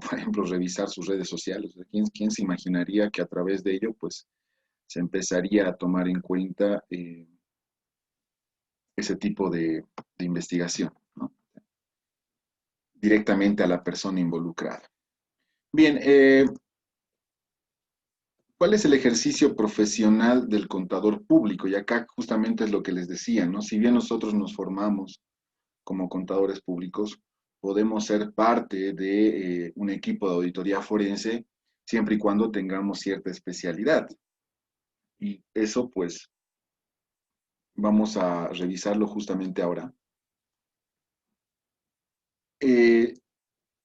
por ejemplo, revisar sus redes sociales. ¿Quién se imaginaría que a través de ello, pues, se empezaría a tomar en cuenta ese tipo de investigación, ¿no? Directamente a la persona involucrada. Bien, ¿cuál es el ejercicio profesional del contador público? Y acá justamente es lo que les decía, ¿no? Si bien nosotros nos formamos como contadores públicos, podemos ser parte de un equipo de auditoría forense siempre y cuando tengamos cierta especialidad. Y eso, pues, vamos a revisarlo justamente ahora. Eh,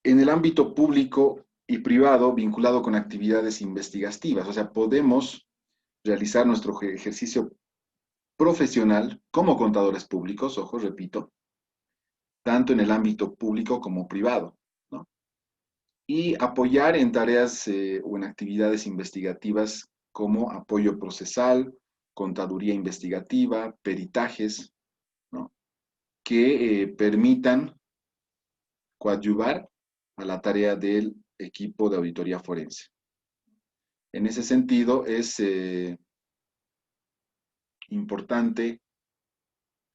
en el ámbito público y privado vinculado con actividades investigativas, o sea, podemos realizar nuestro ejercicio profesional como contadores públicos, ojo, repito, tanto en el ámbito público como privado, ¿no? Y apoyar en tareas o en actividades investigativas como apoyo procesal, contaduría investigativa, peritajes, ¿no? Que permitan coadyuvar a la tarea del equipo de auditoría forense. En ese sentido, es importante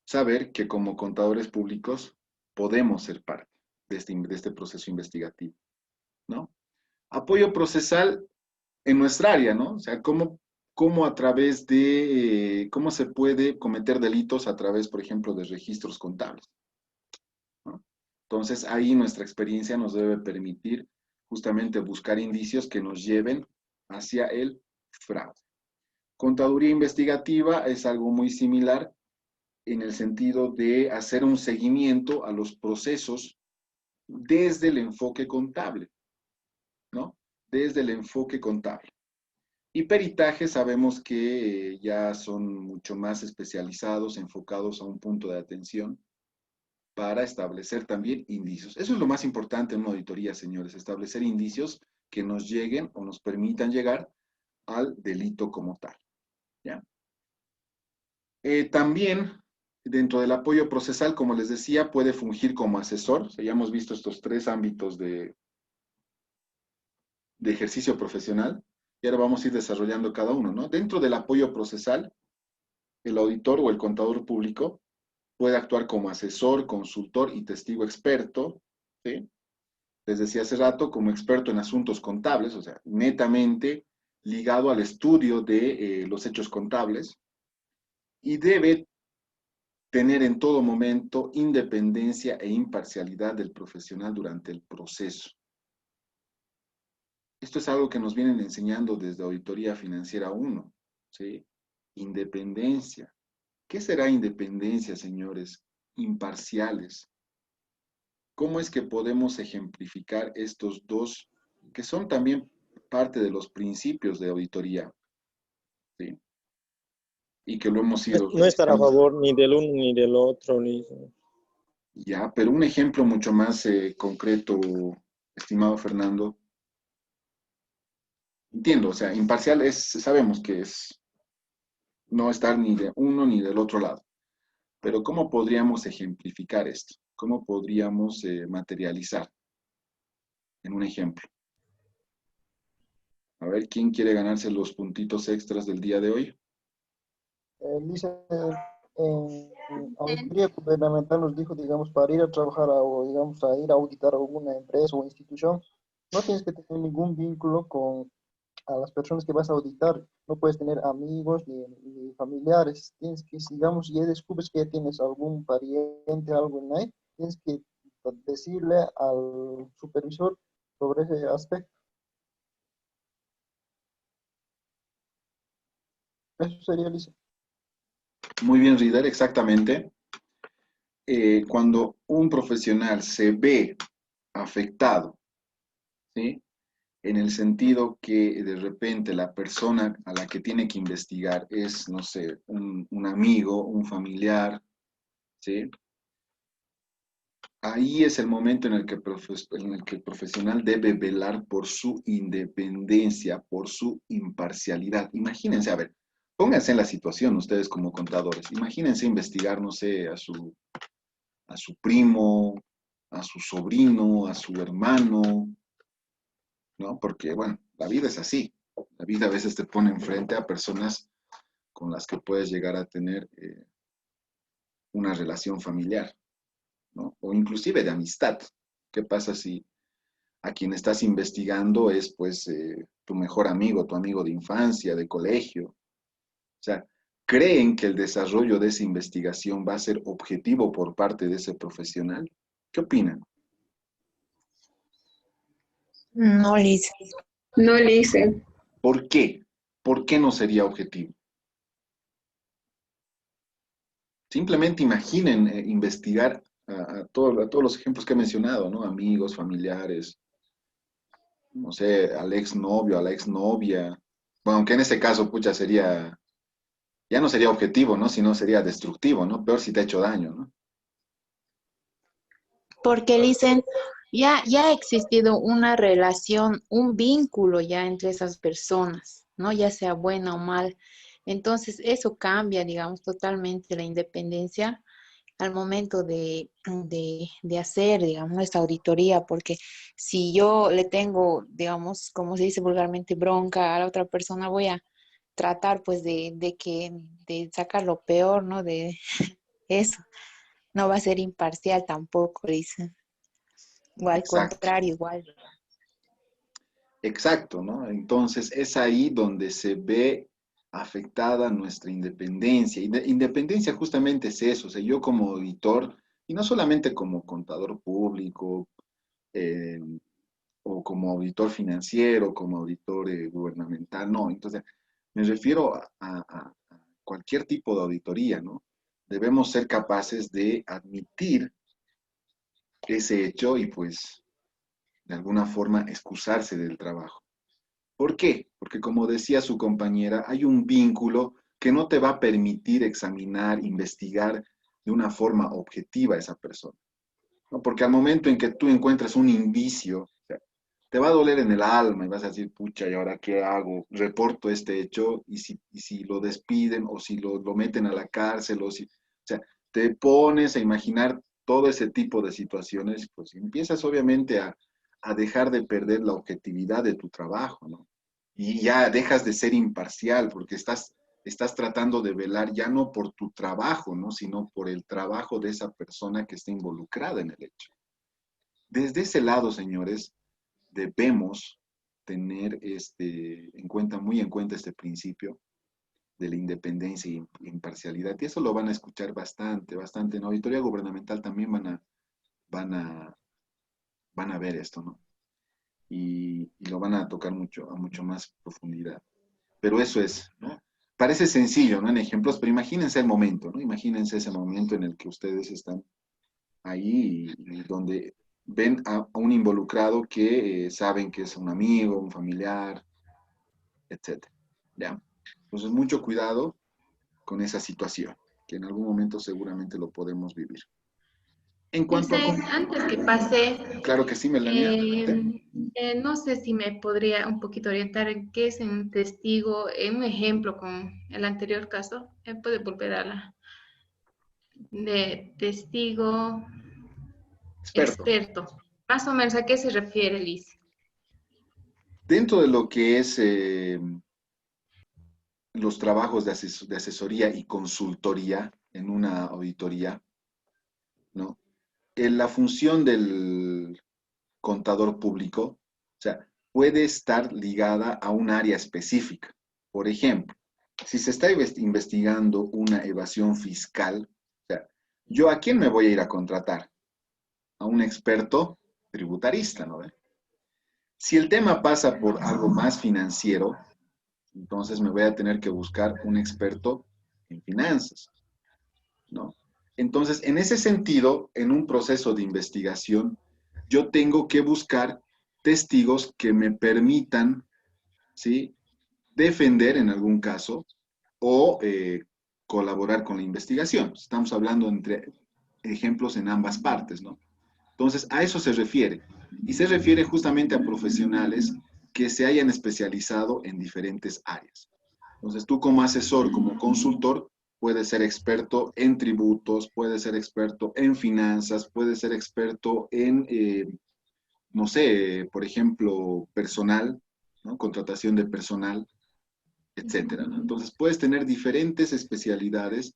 saber que como contadores públicos podemos ser parte de este proceso investigativo, ¿no? Apoyo procesal en nuestra área, ¿no? O sea, cómo a través de, cómo se puede cometer delitos a través, por ejemplo, de registros contables, ¿no? Entonces, ahí nuestra experiencia nos debe permitir justamente buscar indicios que nos lleven hacia el fraude. Contaduría investigativa es algo muy similar en el sentido de hacer un seguimiento a los procesos desde el enfoque contable, ¿no? Desde el enfoque contable. Y peritajes sabemos que ya son mucho más especializados, enfocados a un punto de atención para establecer también indicios. Eso es lo más importante en una auditoría, señores, establecer indicios que nos lleguen o nos permitan llegar al delito como tal, ¿ya? También, dentro del apoyo procesal, como les decía, puede fungir como asesor. O sea, ya hemos visto estos tres ámbitos de ejercicio profesional y ahora vamos a ir desarrollando cada uno, ¿no? Dentro del apoyo procesal, el auditor o el contador público puede actuar como asesor, consultor y testigo experto, ¿sí? Les decía hace rato, como experto en asuntos contables, o sea, netamente ligado al estudio de los hechos contables, y debe tener en todo momento independencia e imparcialidad del profesional durante el proceso. Esto es algo que nos vienen enseñando desde Auditoría Financiera 1, ¿sí? Independencia. ¿Qué será independencia, señores? Imparciales. ¿Cómo es que podemos ejemplificar estos dos, que son también parte de los principios de auditoría, ¿sí? Y que lo hemos ido No estar a revisando favor ni del uno ni del otro, ni... ya, pero un ejemplo mucho más concreto, estimado Fernando. Entiendo, o sea, imparcial es, sabemos que es no estar ni de uno ni del otro lado, pero ¿cómo podríamos ejemplificar esto? ¿Cómo podríamos materializar en un ejemplo? A ver, ¿quién quiere ganarse los puntitos extras del día de hoy? Dice, en auditoría gubernamental nos dijo, digamos, para ir a trabajar o, digamos, a ir a auditar alguna empresa o institución, no tienes que tener ningún vínculo con a las personas que vas a auditar. No puedes tener amigos ni familiares. Tienes que, digamos, ya descubres que ya tienes algún pariente, algo en ahí, tienes que decirle al supervisor sobre ese aspecto. Eso sería, Lisa. Muy bien, Rider, exactamente. Cuando un profesional se ve afectado, ¿sí? En el sentido que de repente la persona a la que tiene que investigar es, no sé, un amigo, un familiar, ¿sí? Ahí es el momento en el que el profesional debe velar por su independencia, por su imparcialidad. Imagínense, a ver, pónganse en la situación ustedes como contadores. Imagínense investigar, no sé, a su primo, a su sobrino, a su hermano, ¿no? Porque, bueno, la vida es así. La vida a veces te pone enfrente a personas con las que puedes llegar a tener una relación familiar, ¿no? O inclusive de amistad. ¿Qué pasa si a quien estás investigando es, pues, tu mejor amigo, tu amigo de infancia, de colegio? O sea, ¿creen que el desarrollo de esa investigación va a ser objetivo por parte de ese profesional? ¿Qué opinan? No, Liz. No le hice. ¿Por qué? ¿Por qué no sería objetivo? Simplemente imaginen investigar a todos los ejemplos que he mencionado, ¿no? Amigos, familiares, no sé, al exnovio, a la exnovia. Bueno, aunque en este caso, pucha, sería, ya no sería objetivo, ¿no? Sino sería destructivo, ¿no? Peor si te ha hecho daño, ¿no? Porque dicen, ya ha existido una relación, un vínculo ya entre esas personas, ¿no? Ya sea buena o mal. Entonces, eso cambia, digamos, totalmente la independencia al momento de hacer, digamos, esta auditoría, porque si yo le tengo, digamos, como se dice vulgarmente, bronca a la otra persona, voy a tratar, pues, de sacar lo peor, ¿no? De eso. No va a ser imparcial tampoco, dicen. O al Exacto, contrario, igual. exacto, ¿no? Entonces es ahí donde se ve afectada nuestra independencia. Independencia justamente es eso, o sea, yo como auditor, y no solamente como contador público, eh, o como auditor financiero, como auditor gubernamental, no. Entonces, me refiero a cualquier tipo de auditoría, ¿no? Debemos ser capaces de admitir ese hecho y pues de alguna forma excusarse del trabajo. ¿Por qué? Porque como decía su compañera, hay un vínculo que no te va a permitir examinar, investigar de una forma objetiva a esa persona, ¿no? Porque al momento en que tú encuentras un indicio, o sea, te va a doler en el alma y vas a decir, pucha, ¿y ahora qué hago? Reporto este hecho y si lo despiden o si lo meten a la cárcel o si, o sea, te pones a imaginar todo ese tipo de situaciones, pues empiezas obviamente a dejar de perder la objetividad de tu trabajo, ¿no? Y ya dejas de ser imparcial porque estás tratando de velar ya no por tu trabajo, ¿no? Sino por el trabajo de esa persona que está involucrada en el hecho. Desde ese lado, señores, debemos tener muy en cuenta este principio de la independencia e imparcialidad. Y eso lo van a escuchar bastante, bastante. En auditoría gubernamental también van a, van a ver esto, ¿no? Y lo van a tocar mucho, a mucho más profundidad. Pero eso es, ¿no? Parece sencillo, ¿no? En ejemplos, pero imagínense el momento, ¿no? Imagínense ese momento en el que ustedes están ahí y donde ven a un involucrado que saben que es un amigo, un familiar, etcétera. ¿Ya? Entonces, mucho cuidado con esa situación, que en algún momento seguramente lo podemos vivir. En cuanto a... Dice, antes que pase, Claro que sí, Melania, adelante. no sé si me podría un poquito orientar en qué es un testigo, en un ejemplo con el anterior caso. Puede volver a la de testigo Experto. experto. Más o menos, ¿a qué se refiere, Liz? Dentro de lo que es los trabajos de asesoría y consultoría en una auditoría, ¿no? La función del contador público, o sea, puede estar ligada a un área específica. Por ejemplo, si se está investigando una evasión fiscal, o sea, ¿yo a quién me voy a ir a contratar? A un experto tributarista, ¿no? Si el tema pasa por algo más financiero, entonces me voy a tener que buscar un experto en finanzas, ¿no? Entonces, en ese sentido, en un proceso de investigación, yo tengo que buscar testigos que me permitan, ¿sí?, defender en algún caso o colaborar con la investigación. Estamos hablando entre ejemplos en ambas partes, ¿no? Entonces, a eso se refiere. Y se refiere justamente a profesionales que se hayan especializado en diferentes áreas. Entonces, tú como asesor, como consultor, puedes ser experto en tributos, puedes ser experto en finanzas, puedes ser experto en no sé, por ejemplo, personal, ¿no? Contratación de personal, etcétera, ¿no? Entonces puedes tener diferentes especialidades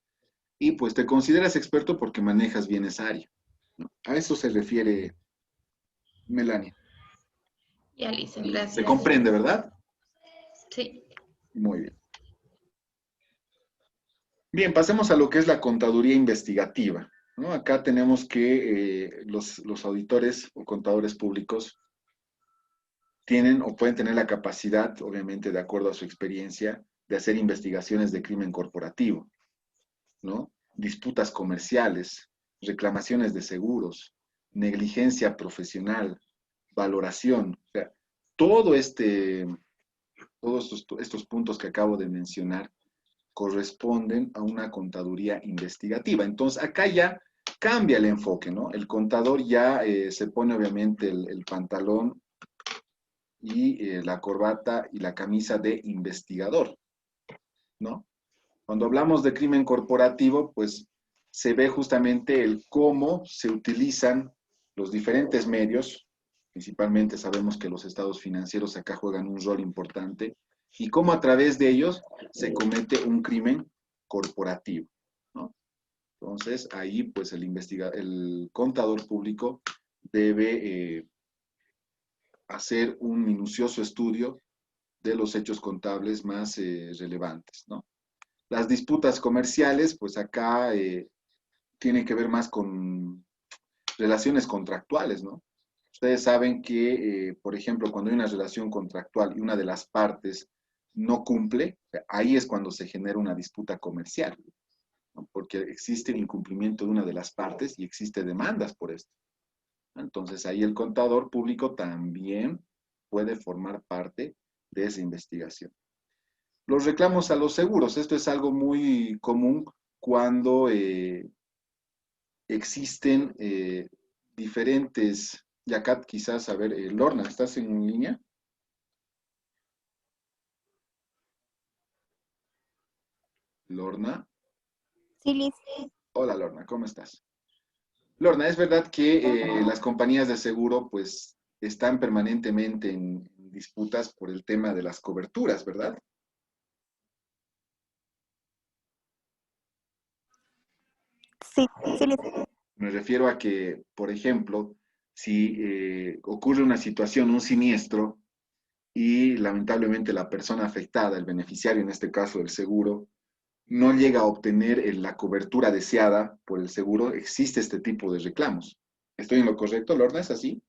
y pues te consideras experto porque manejas bien esa área, ¿no? A eso se refiere Melania. Ya, Lisa, Se gracias. comprende, ¿verdad? Sí. Muy bien. Bien, pasemos a lo que es la contaduría investigativa, ¿no? Acá tenemos que los auditores o contadores públicos tienen o pueden tener la capacidad, obviamente de acuerdo a su experiencia, de hacer investigaciones de crimen corporativo, ¿no? Disputas comerciales, reclamaciones de seguros, negligencia profesional, valoración, o sea, todo todos estos puntos que acabo de mencionar corresponden a una contaduría investigativa. Entonces, acá ya cambia el enfoque, ¿no? El contador ya se pone obviamente el pantalón y la corbata y la camisa de investigador, ¿no? Cuando hablamos de crimen corporativo, pues se ve justamente el cómo se utilizan los diferentes medios, principalmente sabemos que los estados financieros acá juegan un rol importante, y cómo a través de ellos se comete un crimen corporativo, ¿no? Entonces, ahí pues el contador público debe hacer un minucioso estudio de los hechos contables más relevantes, ¿no? Las disputas comerciales, pues acá tienen que ver más con relaciones contractuales, ¿no? Ustedes saben que, por ejemplo, cuando hay una relación contractual y una de las partes no cumple, ahí es cuando se genera una disputa comercial, ¿no? Porque existe el incumplimiento de una de las partes y existe demandas por esto. Entonces ahí el contador público también puede formar parte de esa investigación. Los reclamos a los seguros, esto es algo muy común cuando existen diferentes, y acá quizás, a ver, Lorna, ¿estás en línea? Lorna. Sí, Liz. Hola Lorna, ¿cómo estás? Lorna, es verdad que las compañías de seguro pues están permanentemente en disputas por el tema de las coberturas, ¿verdad? Sí, sí, Liz. Me refiero a que, por ejemplo, si ocurre una situación, un siniestro, y lamentablemente la persona afectada, el beneficiario en este caso del seguro, no llega a obtener la cobertura deseada por el seguro, existe este tipo de reclamos. ¿Estoy en lo correcto, Lorna? ¿Es así?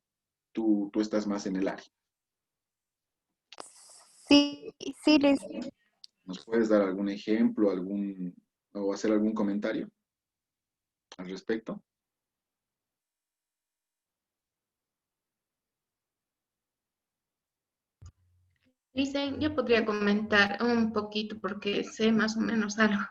Tú estás más en el área. Sí, sí, Liz. ¿Nos puedes dar algún ejemplo, o hacer algún comentario al respecto? Dicen, yo podría comentar un poquito porque sé más o menos algo.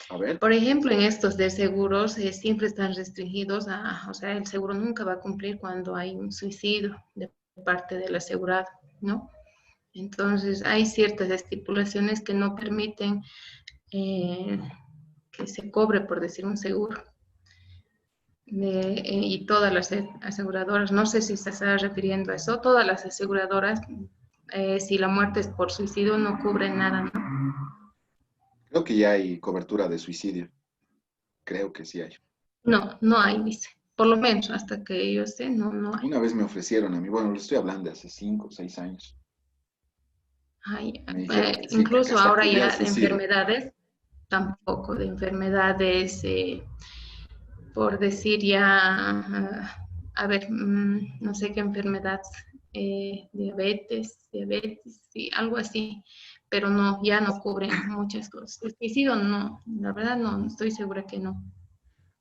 A ver. Por ejemplo, en estos de seguros siempre están restringidos o sea, el seguro nunca va a cumplir cuando hay un suicidio de parte del asegurado, ¿no? Entonces, hay ciertas estipulaciones que no permiten que se cobre, por decir, un seguro. Y todas las aseguradoras, no sé si se está refiriendo a eso, todas las aseguradoras, si la muerte es por suicidio, no cubren nada, ¿no? Creo que ya hay cobertura de suicidio. Creo que sí hay. No, no hay, dice. Por lo menos hasta que yo sé, no, no hay. Una vez me ofrecieron a mí, bueno, lo estoy hablando de hace 5 o 6 años. Hay Me dijeron que sí, que acá incluso está ahora cubierto el ya de suicidio. enfermedades, tampoco de enfermedades, por decir ya, a ver, no sé qué enfermedad, diabetes, sí, algo así, pero no, ya no cubren muchas cosas. El suicidio no, la verdad no, estoy segura que no.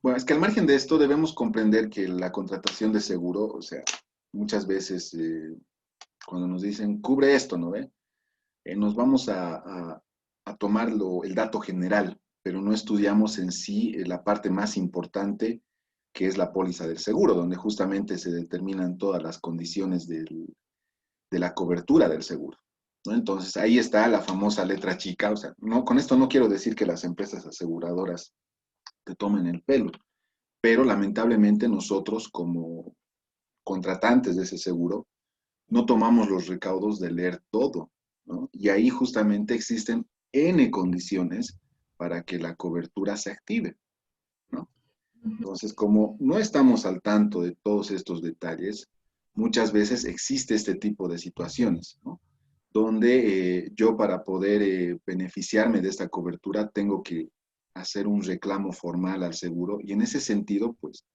Bueno, es que al margen de esto debemos comprender que la contratación de seguro, o sea, muchas veces cuando nos dicen, cubre esto, ¿no ve? Nos vamos a tomar el dato general, pero no estudiamos en sí la parte más importante, que es la póliza del seguro, donde justamente se determinan todas las condiciones de la cobertura del seguro, ¿no? Entonces, ahí está la famosa letra chica, o sea, no, con esto no quiero decir que las empresas aseguradoras te tomen el pelo, pero lamentablemente nosotros como contratantes de ese seguro, no tomamos los recaudos de leer todo, ¿no? Y ahí justamente existen N condiciones para que la cobertura se active, ¿no? Entonces, como no estamos al tanto de todos estos detalles, muchas veces existe este tipo de situaciones, ¿no? Donde yo para poder beneficiarme de esta cobertura tengo que hacer un reclamo formal al seguro y en ese sentido, pues,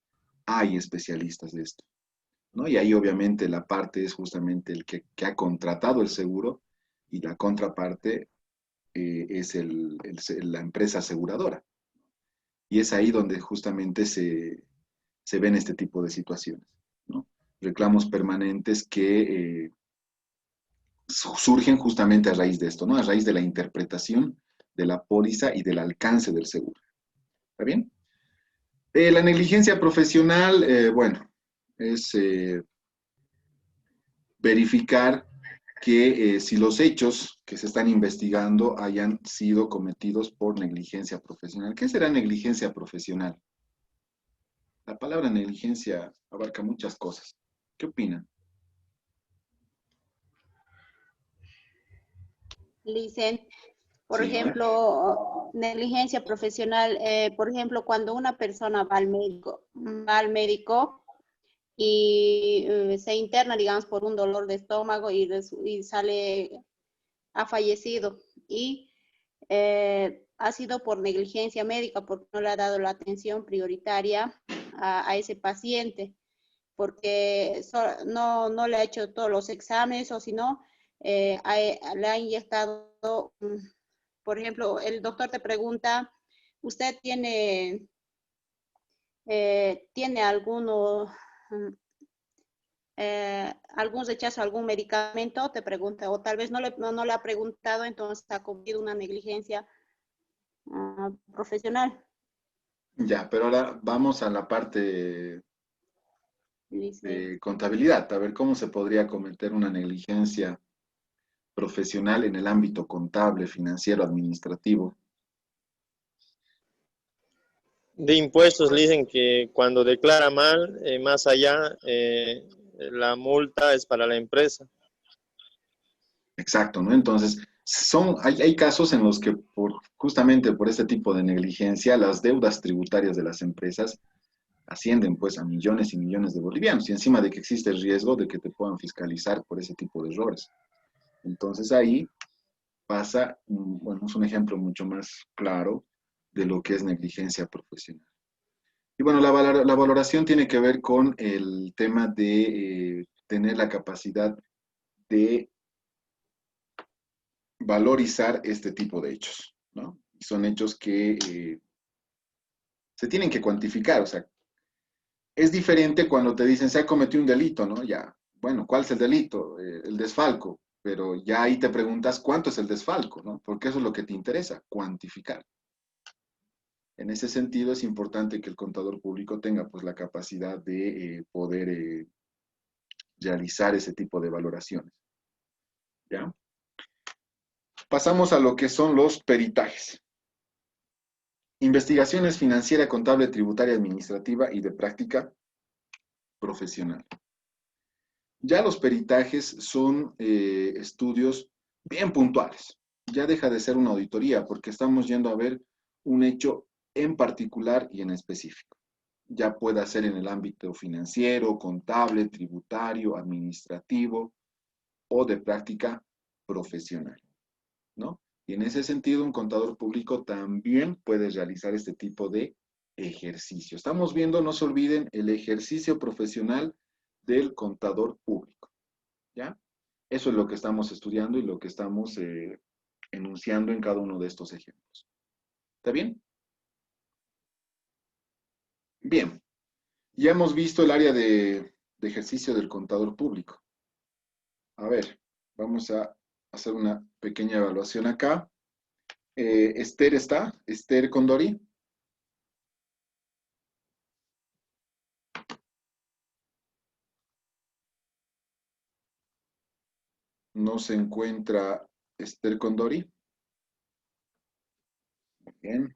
hay especialistas de esto, ¿no? Y ahí obviamente la parte es justamente el que ha contratado el seguro y la contraparte es la empresa aseguradora. Y es ahí donde justamente se ven este tipo de situaciones, ¿no? Reclamos permanentes que surgen justamente a raíz de esto, ¿no? A raíz de la interpretación de la póliza y del alcance del seguro. ¿Está bien? La negligencia profesional, bueno, es verificar que si los hechos que se están investigando hayan sido cometidos por negligencia profesional. ¿Qué será negligencia profesional? La palabra negligencia abarca muchas cosas. ¿Qué opinan? Licen, por Sí, ejemplo, negligencia profesional, por ejemplo, cuando una persona va al médico y se interna, digamos, por un dolor de estómago y sale, ha fallecido y ha sido por negligencia médica, porque no le ha dado la atención prioritaria a ese paciente, porque no le ha hecho todos los exámenes o si no, le ha inyectado, por ejemplo, el doctor te pregunta, ¿usted tiene algún rechazo a algún medicamento? Te pregunta, o tal vez no le ha preguntado, entonces ha cometido una negligencia profesional. ya, pero ahora vamos a la parte Dice, de contabilidad, a ver cómo se podría cometer una negligencia profesional en el ámbito contable, financiero, administrativo. De impuestos le dicen que cuando declara mal, más allá, la multa es para la empresa. Exacto, ¿no? Entonces, hay casos en los que justamente por este tipo de negligencia, las deudas tributarias de las empresas ascienden pues a millones y millones de bolivianos y encima de que existe el riesgo de que te puedan fiscalizar por ese tipo de errores. Entonces ahí pasa, bueno, es un ejemplo mucho más claro de lo que es negligencia profesional. Y bueno, la valoración tiene que ver con el tema de tener la capacidad de valorizar este tipo de hechos, ¿no? Son hechos que se tienen que cuantificar, o sea, es diferente cuando te dicen se ha cometido un delito, ¿no? Ya, bueno, ¿cuál es el delito? El desfalco, pero ya ahí te preguntas cuánto es el desfalco, ¿no? Porque eso es lo que te interesa, cuantificar. En ese sentido es importante que el contador público tenga pues la capacidad de poder realizar ese tipo de valoraciones, ¿ya? Pasamos a lo que son los peritajes. Investigaciones financiera, contable, tributaria, administrativa y de práctica profesional. Ya los peritajes son estudios bien puntuales. Ya deja de ser una auditoría porque estamos yendo a ver un hecho en particular y en específico. Ya pueda ser en el ámbito financiero, contable, tributario, administrativo o de práctica profesional, ¿no? Y en ese sentido, un contador público también puede realizar este tipo de ejercicio. Estamos viendo, no se olviden, el ejercicio profesional del contador público, ¿ya? Eso es lo que estamos estudiando y lo que estamos enunciando en cada uno de estos ejemplos. ¿Está bien? Bien. Ya hemos visto el área de ejercicio del contador público. A ver, vamos a hacer una pequeña evaluación acá. Esther está, Esther Condori. No se encuentra Esther Condori. Bien.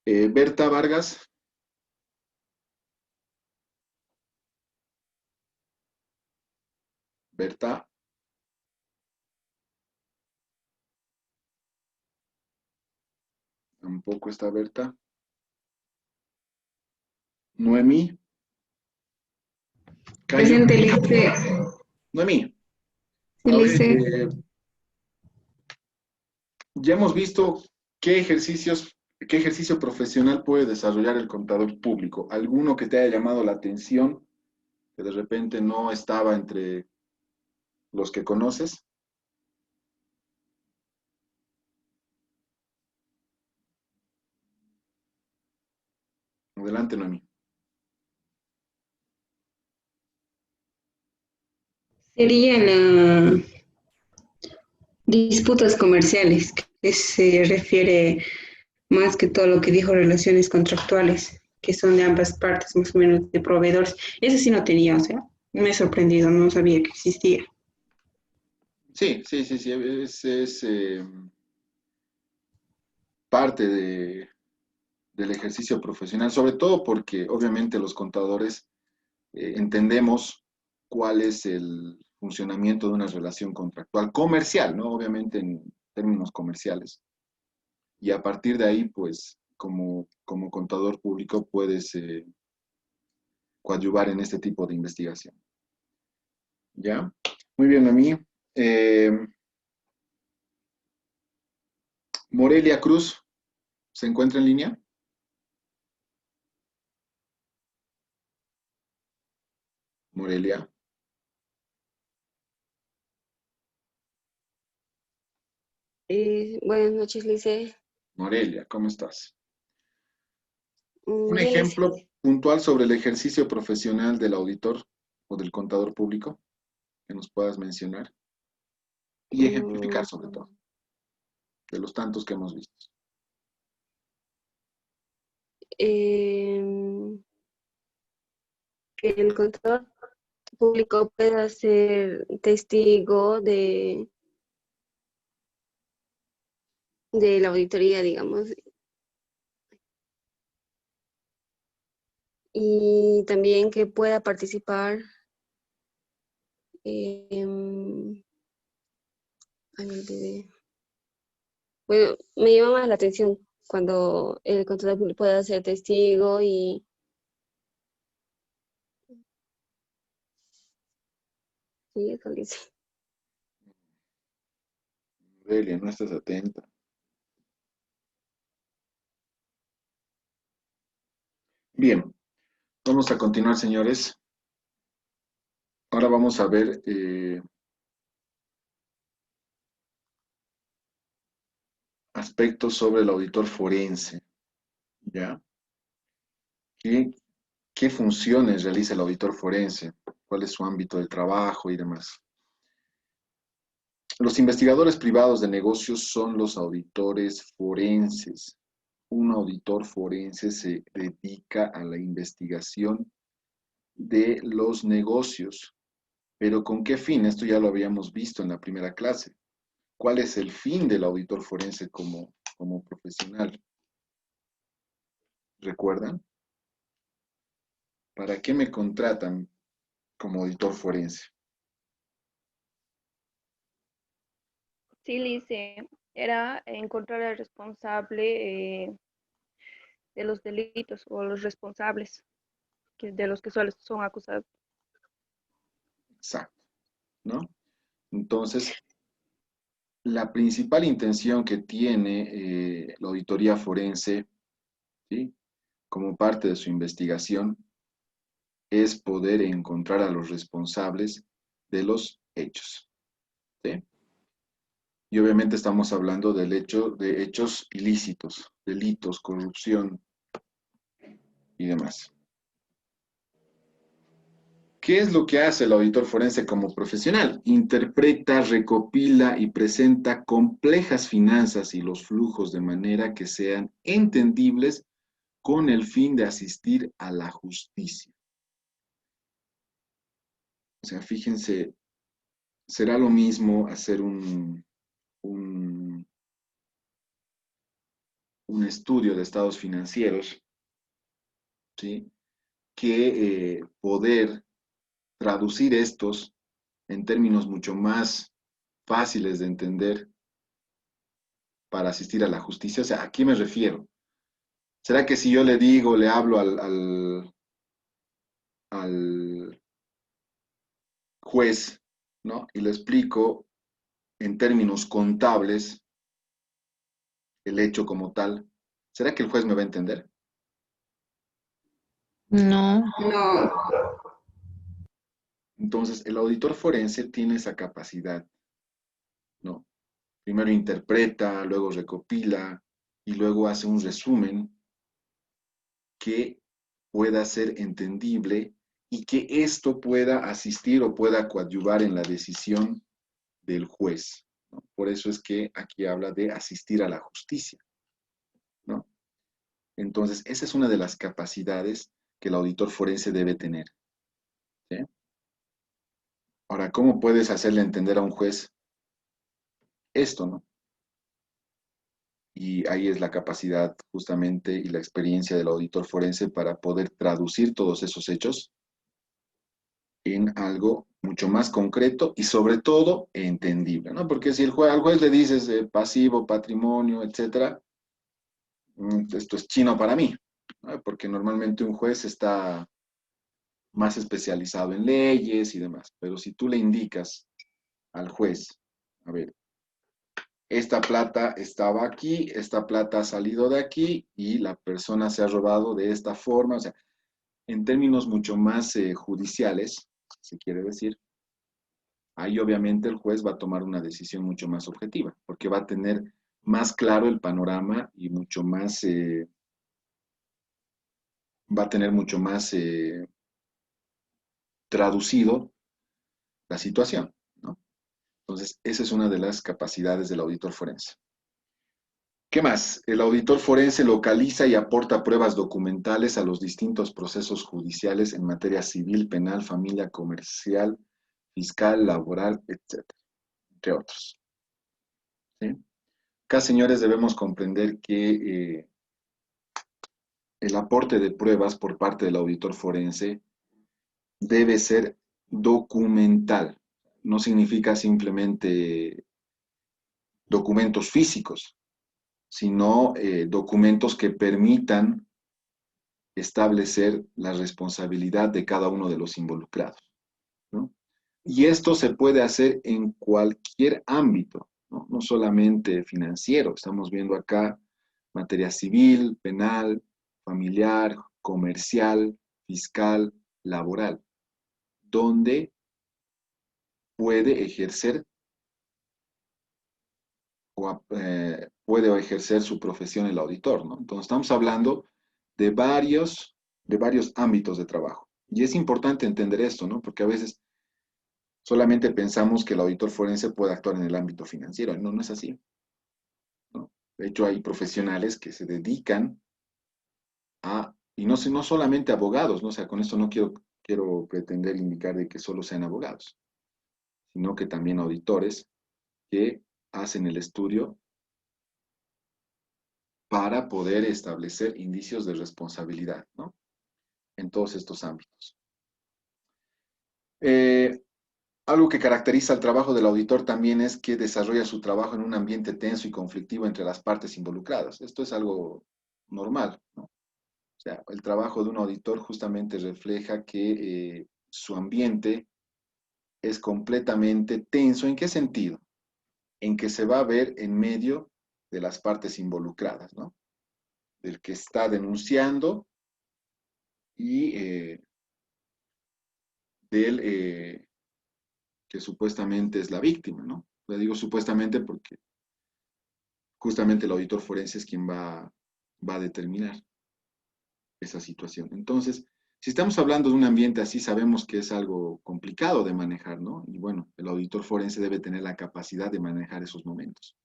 Berta Vargas. Berta. Tampoco está Berta. Noemí. Cayo. Presente, Lice. Noemí. Sí, A ver, Lice. ya hemos visto qué ejercicio profesional puede desarrollar el contador público. ¿Alguno que te haya llamado la atención, que de repente no estaba entre los que conoces? Adelante, Noemí. Sería la disputas comerciales, que se refiere más que todo lo que dijo relaciones contractuales, que son de ambas partes, más o menos de proveedores. Eso sí no tenía, o sea, me he sorprendido, no sabía que existía. Sí, es parte del ejercicio profesional, sobre todo porque obviamente los contadores entendemos cuál es el funcionamiento de una relación contractual comercial, ¿no? Obviamente en términos comerciales. Y a partir de ahí, pues, como contador público puedes coadyuvar en este tipo de investigación. ¿Ya? Muy bien, a mí. Morelia Cruz, ¿se encuentra en línea? Morelia. Buenas noches, Lice. Morelia, ¿cómo estás? Un Bien, Lice. ejemplo puntual sobre el ejercicio profesional del auditor o del contador público que nos puedas mencionar y ejemplificar sobre todo, de los tantos que hemos visto. Que el contador público pueda ser testigo de la auditoría, digamos, y también que pueda participar ay, me olvidé. Bueno, me llama más la atención cuando el contador público pueda ser testigo y sí, eso dice. Morelia, no estás atenta. Bien, vamos a continuar, señores. Ahora vamos a ver aspectos sobre el auditor forense, ¿ya? ¿Qué funciones realiza el auditor forense? ¿Cuál es su ámbito de trabajo y demás? Los investigadores privados de negocios son los auditores forenses. Un auditor forense se dedica a la investigación de los negocios. ¿Pero con qué fin? Esto ya lo habíamos visto en la primera clase. ¿Cuál es el fin del auditor forense como profesional? ¿Recuerdan? ¿Para qué me contratan como auditor forense? Sí, Lice, era encontrar al responsable de los delitos o los responsables de los que son acusados. Exacto, ¿no? Entonces, la principal intención que tiene la auditoría forense, ¿sí?, como parte de su investigación, es poder encontrar a los responsables de los hechos, ¿sí? Y obviamente estamos hablando de hechos ilícitos, delitos, corrupción y demás. ¿Qué es lo que hace el auditor forense como profesional? Interpreta, recopila y presenta complejas finanzas y los flujos de manera que sean entendibles con el fin de asistir a la justicia. O sea, fíjense, será lo mismo hacer un estudio de estados financieros, ¿sí?, que poder traducir estos en términos mucho más fáciles de entender para asistir a la justicia? O sea, ¿a qué me refiero? ¿Será que si yo le digo, le hablo al juez, ¿no? Y le explico en términos contables el hecho como tal, ¿será que el juez me va a entender? No. No, Entonces, el auditor forense tiene esa capacidad, ¿no? Primero interpreta, luego recopila y luego hace un resumen que pueda ser entendible y que esto pueda asistir o pueda coadyuvar en la decisión del juez, ¿no? Por eso es que aquí habla de asistir a la justicia, ¿no? Entonces, esa es una de las capacidades que el auditor forense debe tener, ¿sí? Ahora, ¿cómo puedes hacerle entender a un juez esto, no? Y ahí es la capacidad justamente y la experiencia del auditor forense para poder traducir todos esos hechos en algo mucho más concreto y sobre todo entendible, ¿no? Porque si al juez le dices pasivo, patrimonio, etcétera, esto es chino para mí, ¿no? Porque normalmente un juez está más especializado en leyes y demás, pero si tú le indicas al juez, a ver, esta plata estaba aquí, esta plata ha salido de aquí y la persona se ha robado de esta forma, o sea, en términos mucho más judiciales, si se quiere decir, ahí obviamente el juez va a tomar una decisión mucho más objetiva, porque va a tener más claro el panorama y mucho más, va a tener mucho más traducido la situación, ¿no? Entonces, esa es una de las capacidades del auditor forense. ¿Qué más? El auditor forense localiza y aporta pruebas documentales a los distintos procesos judiciales en materia civil, penal, familia, comercial, fiscal, laboral, etcétera, entre otros. ¿Sí? Acá, señores, debemos comprender que el aporte de pruebas por parte del auditor forense debe ser documental. No significa simplemente documentos físicos, sino documentos que permitan establecer la responsabilidad de cada uno de los involucrados, ¿no? Y esto se puede hacer en cualquier ámbito, ¿no? No solamente financiero. Estamos viendo acá materia civil, penal, familiar, comercial, fiscal, laboral, donde puede ejercer puede ejercer su profesión el auditor, ¿no? Entonces estamos hablando de varios ámbitos de trabajo. Y es importante entender esto, ¿no? Porque a veces solamente pensamos que el auditor forense puede actuar en el ámbito financiero. No, no es así, ¿no? De hecho, hay profesionales que se dedican a, y no solamente abogados, ¿no? O sea, con esto no quiero pretender indicar de que solo sean abogados, sino que también auditores que hacen el estudio para poder establecer indicios de responsabilidad, ¿no? En todos estos ámbitos. Algo que caracteriza al trabajo del auditor también es que desarrolla su trabajo en un ambiente tenso y conflictivo entre las partes involucradas. Esto es algo normal, ¿no? O sea, el trabajo de un auditor justamente refleja que su ambiente es completamente tenso. ¿En qué sentido? En que se va a ver en medio de las partes involucradas, ¿no? Del que está denunciando y del que supuestamente es la víctima, ¿no? Le digo supuestamente porque justamente el auditor forense es quien va a determinar esa situación. Entonces, si estamos hablando de un ambiente así, sabemos que es algo complicado de manejar, ¿no? Y bueno, el auditor forense debe tener la capacidad de manejar esos momentos.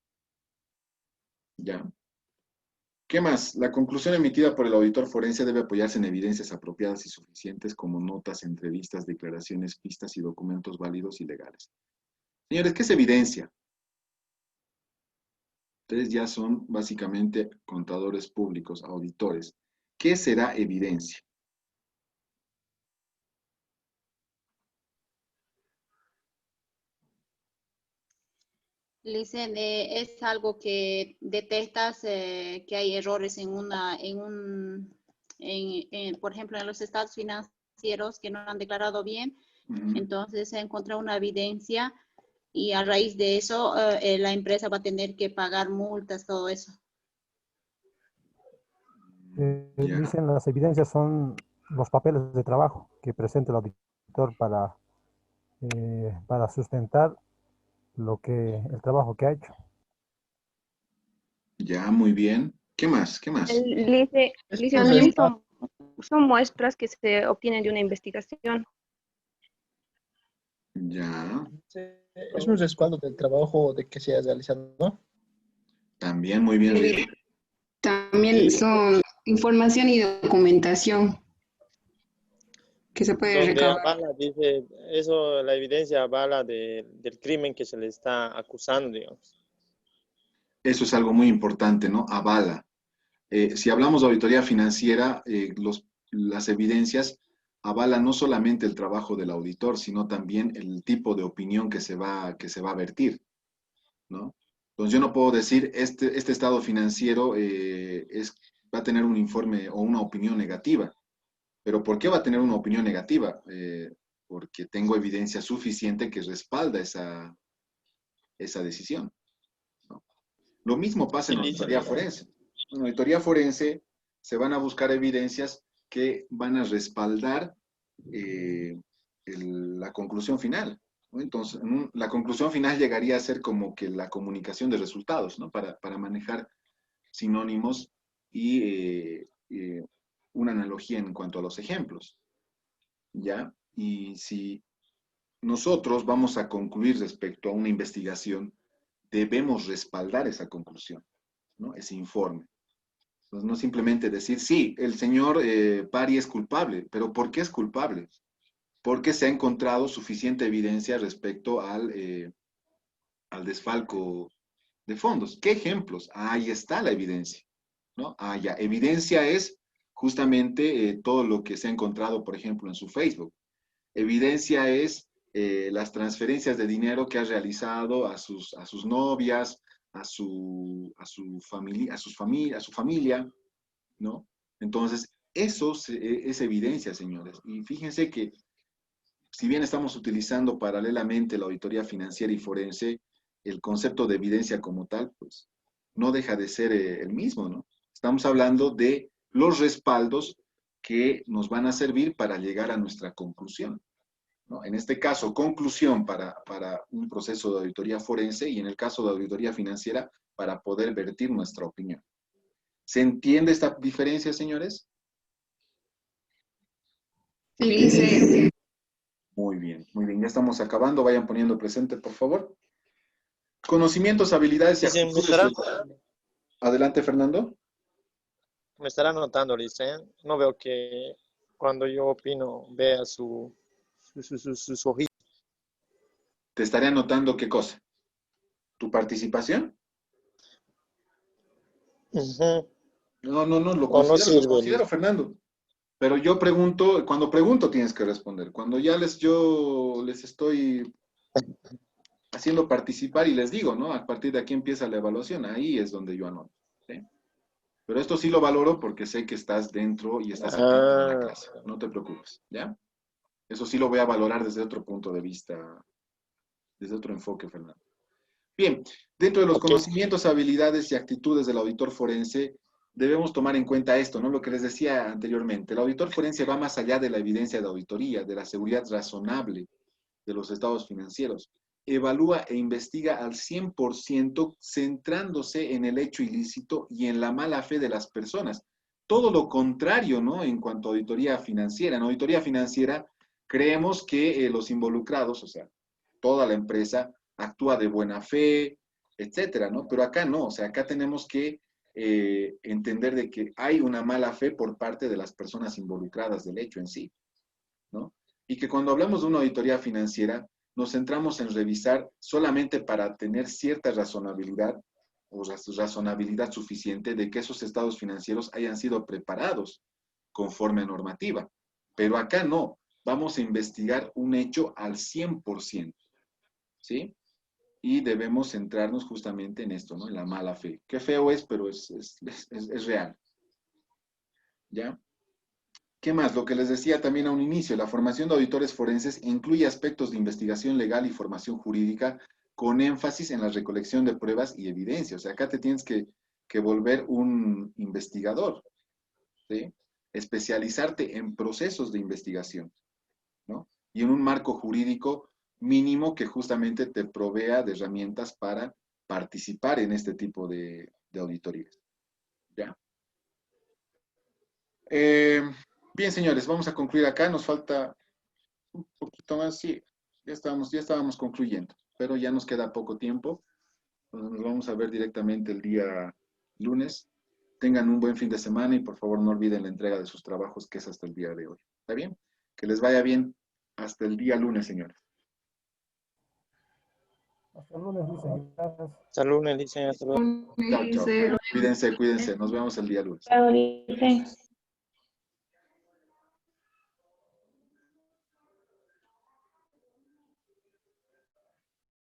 ¿Ya? ¿Qué más? La conclusión emitida por el auditor forense debe apoyarse en evidencias apropiadas y suficientes como notas, entrevistas, declaraciones, pistas y documentos válidos y legales. Señores, ¿qué es evidencia? Ustedes ya son básicamente contadores públicos, auditores. ¿Qué será evidencia? Dicen, es algo que detectas que hay errores por ejemplo, en los estados financieros que no han declarado bien. Entonces se encuentra una evidencia y a raíz de eso la empresa va a tener que pagar multas, todo eso. Dicen, las evidencias son los papeles de trabajo que presenta el auditor para sustentar el trabajo que ha hecho. Ya, muy bien. ¿Qué más? ¿Qué más? Licenciado, son muestras que se obtienen de una investigación. Ya. Es un respaldo del trabajo de que se ha realizado, ¿no? También, muy bien. También son información y documentación que se puede Donde recabar. avala, dice, eso, la evidencia avala del crimen que se le está acusando, digamos. Eso es algo muy importante, ¿no? Avala. Si hablamos de auditoría financiera, las evidencias avalan no solamente el trabajo del auditor, sino también el tipo de opinión que se va a vertir, ¿no? Entonces yo no puedo decir, este estado financiero va a tener un informe o una opinión negativa. ¿Pero por qué va a tener una opinión negativa? Porque tengo evidencia suficiente que respalda esa decisión, ¿no? Lo mismo pasa en la auditoría forense. En la auditoría forense se van a buscar evidencias que van a respaldar la conclusión final, ¿no? Entonces, la conclusión final llegaría a ser como que la comunicación de resultados, ¿no? Para manejar sinónimos y una analogía en cuanto a los ejemplos, ¿ya? Y si nosotros vamos a concluir respecto a una investigación, debemos respaldar esa conclusión, ¿no? Ese informe. Entonces, no simplemente decir, sí, el señor Pari es culpable, pero ¿por qué es culpable? Porque se ha encontrado suficiente evidencia respecto al desfalco de fondos. ¿Qué ejemplos? Ahí está la evidencia, ¿no? Ya. Evidencia es justamente todo lo que se ha encontrado, por ejemplo, en su Facebook. Evidencia es las transferencias de dinero que ha realizado a sus novias, a su familia, ¿no? Entonces, eso es evidencia, señores. Y fíjense que si bien estamos utilizando paralelamente la auditoría financiera y forense, el concepto de evidencia como tal, pues no deja de ser el mismo, ¿no? Estamos hablando de los respaldos que nos van a servir para llegar a nuestra conclusión, ¿no? En este caso, conclusión para un proceso de auditoría forense y en el caso de auditoría financiera para poder vertir nuestra opinión. ¿Se entiende esta diferencia, señores? Sí. Muy bien, muy bien. Ya estamos acabando. Vayan poniendo presente, por favor. Conocimientos, habilidades y actitudes. Adelante, Fernando. Me estará anotando, Licen. No veo que cuando yo opino vea sus hojitas. ¿Te estaré anotando qué cosa? ¿Tu participación? No, lo considero, Fernando. Pero yo pregunto, cuando pregunto tienes que responder. Cuando ya yo les estoy haciendo participar y les digo, ¿no? A partir de aquí empieza la evaluación, ahí es donde yo anoto, ¿sí? Pero esto sí lo valoro porque sé que estás dentro y estás atento en la clase. No te preocupes, ¿ya? Eso sí lo voy a valorar desde otro punto de vista, desde otro enfoque, Fernando. Bien, dentro de los conocimientos, habilidades y actitudes del auditor forense, debemos tomar en cuenta esto, ¿no? Lo que les decía anteriormente. El auditor forense va más allá de la evidencia de auditoría, de la seguridad razonable de los estados financieros. Evalúa e investiga al 100% centrándose en el hecho ilícito y en la mala fe de las personas. Todo lo contrario, ¿no? En cuanto a auditoría financiera. En auditoría financiera creemos que los involucrados, o sea, toda la empresa, actúa de buena fe, etcétera, ¿no? Pero acá no, o sea, acá tenemos que entender de que hay una mala fe por parte de las personas involucradas del hecho en sí, ¿no? Y que cuando hablamos de una auditoría financiera, nos centramos en revisar solamente para tener cierta razonabilidad o razonabilidad suficiente de que esos estados financieros hayan sido preparados conforme a normativa. Pero acá no, vamos a investigar un hecho al 100%, ¿sí? y debemos centrarnos justamente en esto, ¿no? En la mala fe. Qué feo es, pero es real. ¿Ya? ¿Qué más? Lo que les decía también a un inicio, la formación de auditores forenses incluye aspectos de investigación legal y formación jurídica con énfasis en la recolección de pruebas y evidencia. O sea, acá te tienes que volver un investigador, ¿sí? Especializarte en procesos de investigación, ¿no? Y en un marco jurídico mínimo que justamente te provea de herramientas para participar en este tipo de auditorías. ¿Ya? Bien, señores, vamos a concluir acá. Nos falta un poquito más, sí, ya estábamos concluyendo, pero ya nos queda poco tiempo. Nos vamos a ver directamente el día lunes. Tengan un buen fin de semana y por favor no olviden la entrega de sus trabajos, que es hasta el día de hoy. ¿Está bien? Que les vaya bien hasta el día lunes, señores. Hasta el lunes, dicen. Gracias. Hasta el lunes, dicen. Hasta luego. Chao, chao. Cuídense. Nos vemos el día lunes. Chao, Lice.